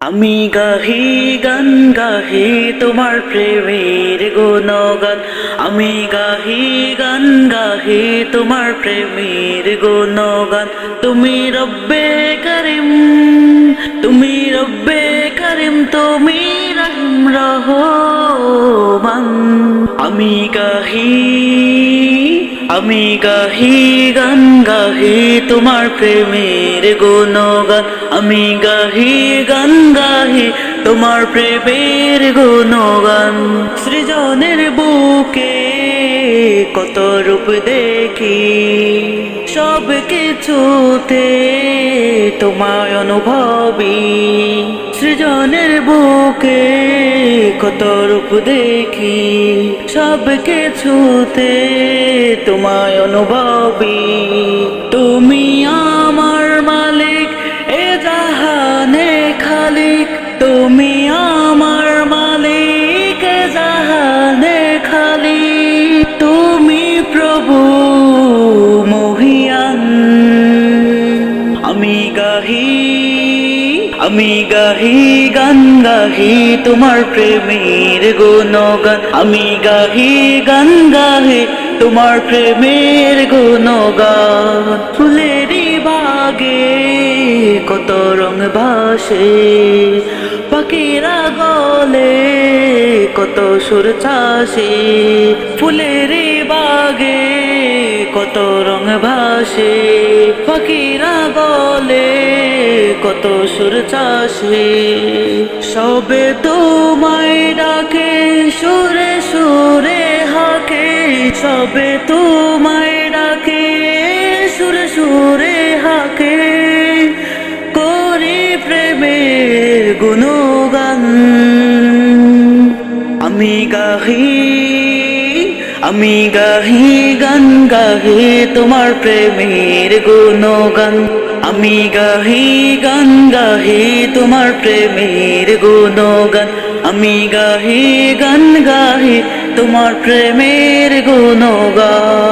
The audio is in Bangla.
আমি গাহি গান গাহি তোমার প্রেমের গুণগান। আমি গাহি গান গাহি তোমার প্রেমের গুণগান। তুমি রব্বে করিম, তুমি রব্বে করিম, তুমি রহিম রহমান। আমি গাহি, আমি গাহি গান গাহি তোমার প্রেমের গুণগান। আমি গাহি গান গাহি তোমার প্রেমের গুণগান। সৃজনের বুকে কত রূপ দেখি, সব কিছুতে তোমায় অনুভবী। সৃজনের বুকে কত রূপ দেখি, সব কিছুতে তোমায় অনুভবী। তুমি আমার মালিক, এ জাহানে খালিক। তুমি আমার মালিক, এ জাহানে খালিক। তুমি প্রভু মহিয়ান। আমি গাহি, আমি গাহি গান গাহি তোমার প্রেমের গুণগান। আমি গাহি গান গাহি তোমার প্রেমের গুণগান। ফুলেরি বাগে কত রং ভাসে, পাখিরা গলে কত সুর চাষে। ফুলেরি বাগে কত রং ভাসে, পাখিরা গলে কত সুর চাষে। সবে তোমায় ডাকে সুরে সুরে হাকে, সবে তোমায় ডাকে সুরে সুরে হাকে। করি প্রেমের গুণগান। আমি গাহি, আমি গাহি গান গাহি তোমার প্রেমের গুণগান। আমি গাহি গান গাহি তোমার প্রেমের গুণগান। আমি গাহি গান গাহি তোমার প্রেমের গুণগান।